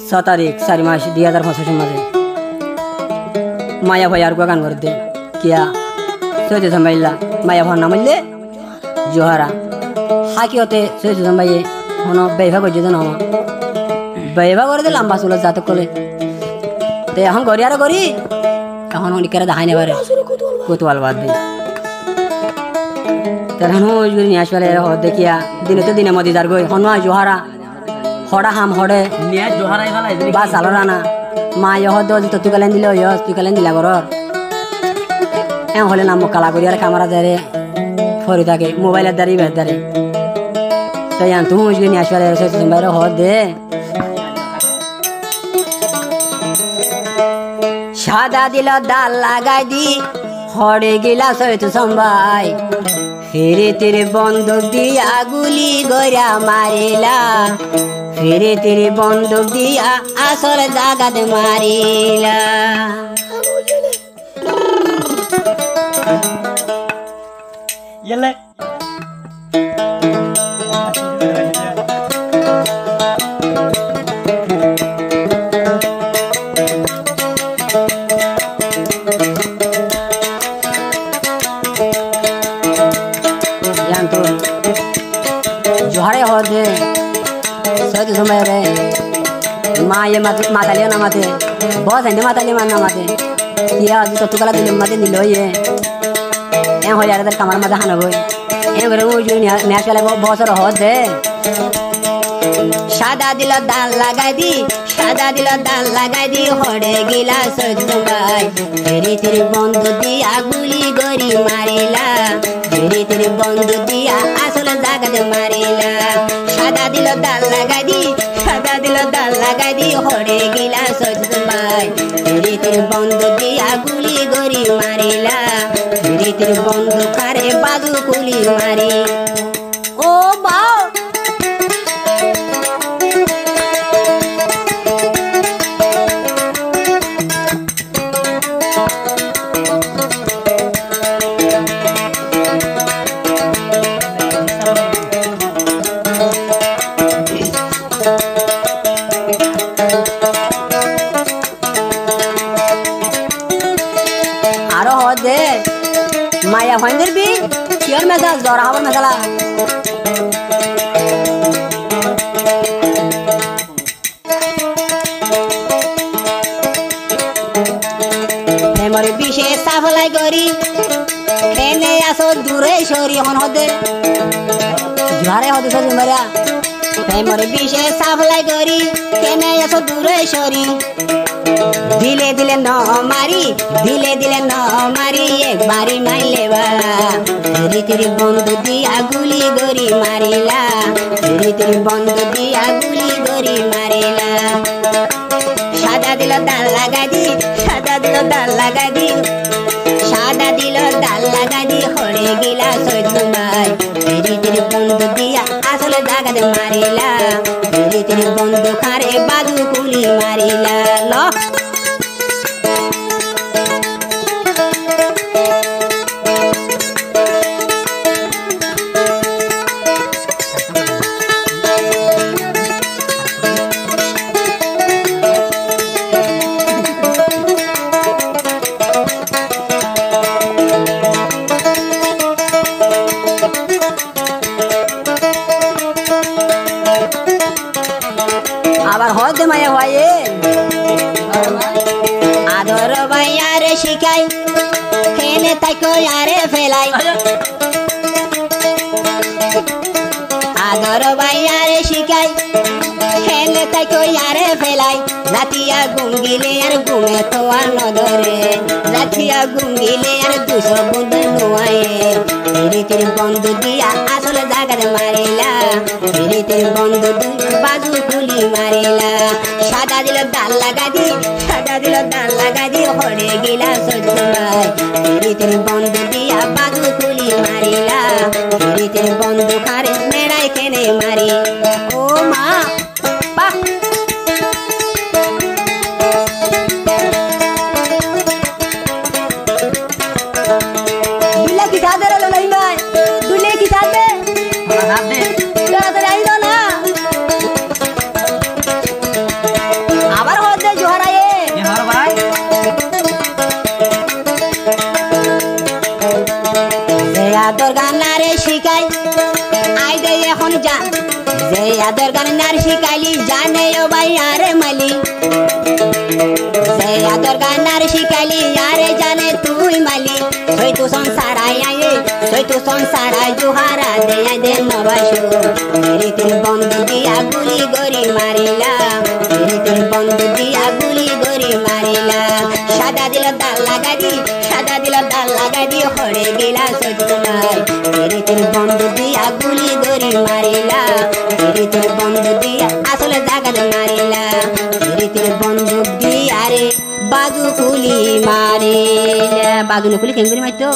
6 তারিখ 4 মাস 2025 মাঝে মায়া ভাই আর গান করে দে কিয়া সৈয়দ সম্ভাইলা মায়া ভাই নাম হইলে জোহারা হাকি হতে সৈয়দ সম্ভাইয়ে হন বেভা করে যেন হন বেভা করে দে লম্বা চুল জাত কলে তে এখন করি আর করি এখন উনি করে দেখাই নেবারে কোতওয়াল বাদ দে তার হন ওই গরি নিয়ে আসলে দেখিয়া দিনে তো দিনে মদি যার গই হন জোহারা হড়া হাম হড়ে নিয়ে জোহারাই ভালাই বা সালো রানা মা ইহ দল তো তুই কালেন দিলে ইহ তুই কালেন দিলা ঘর হলে নাম কালা করি আর কামারা দারে ফরি থাকে মোবাইলের দাঁড়িয়ে বের দাঁড়ে তাই তুই উজগে নিয়ে আসলে বাইরে হ দে সাদা দিল ডাল লাগাই দি হড়ে গিলা সৈত সম্বাই ফিরে তেরে বন্দুক দিয়া গুলি গড়া মারিলা ফিরে তেরে বন্দুক দিয়া আসল জাগাতে মারিলা ইয়েলে जोहारे हो दे सच समय रे माँ ये माता लियो ना माते बहुत है माता लियो माना माते ये आज तो तुकला दिल माते दिलो ये हो यार इधर कमर माता हाना बोई करे वो जो नेश वाले बहुत सारा हो दे सादा दिल दाल लगाई दी सादा दिल दाल लगाई दी होड़े गिला सच समय तेरी तेरी बंधु दिया गुली गोरी मारिला तेरी तेरी बंधु दिया आसल जागत मारिला सादा दिल दाल लगाई दी सादा दिल दाल लगाई दी होड़े गिला सच समय तेरी तेरी बंधु दिया गुली गोरी मारिला तेरी तेरी बंधु कारे बाजू कुली मारी ओ बाओ माया फाइंडर भी शेयर में था जोरावर में चला मेमोरी विशेष साफलाई करी खेने आसो दूरे शोरी हन होते जुहारे होते सर मरिया मेमोरी विशेष साफलाई करी खेने आसो दूरे शोरी दिले दिले न मारी एक बारी माइले वाला तेरी तेरी बंधु दिया गुली गोरी मारिला तेरी तेरी बंधु दिया गुली गोरी मारिला सादा दिल दाल लगाई दी सादा दिल दाल लगाई दी सादा दिल दाल लगाई दी होड़े गिला सच समय तेरी तेरी बंधु दिया आसल जागत मारिला तेरी तेरी बंधु खारे बाजू कुली मारिला लो আবার হতে মায়া ভাইয়ে আদর ভাইয়ারে শিখাই খেলে তাই কয়ারে ফেলাই আদর ভাইয়ারে শিখাই খেলে তাই কয়ারে ফেলাই রাতিয়া গুঙ্গিলে আর ঘুমে তো আর নদরে রাতিয়া গুঙ্গিলে আর দুশো বন্ধু নোয়ায়ে তেরি তেরি বন্ধু দিয়া আসলে জাগাত মারিলা তেরি তেরি বন্ধু বাজু কুলি মারিলা সাদা দিল দাল লাগা দি সাদা দিল দাল লাগা দি হড়ে গিলা সজমাই তেরি তেরি বন্ধু দিয়া বাজু কুলি মারিলা তেরি তেরি বন্ধু কারে মেড়াই কেনে মারি ও মা পা दुल्हे की साथ रे लई भाई दुल्हे की साथ दे तो आई दो ना তুই জান যে আদর গান নার শিখাইলি জানে ও ভাই আরে মালি যে আদর গান নার শিখাইলি আরে জানে তুই মালি সই তু সংসার আয়ে সই তু সংসার আয় জুহারা দে নবাসু তেরি তিল বন্ধু দিয়া গুলি গরি মারিলা তেরি তিল বন্ধু দিয়া গুলি গরি মারিলা সাদা দিল দাল লাগাই দি হরে গেলা সত্যনাই তেরি তিল বন্ধু দিয়া গুলি গরি মারিলা তেরি তিল বন্ধু দিয়া আসলে জাগাত মারিলা তেরি তিল বন্ধু দিয়া রে বাজু কুলি মারিলা বাজু কুলি কেন করি মারতো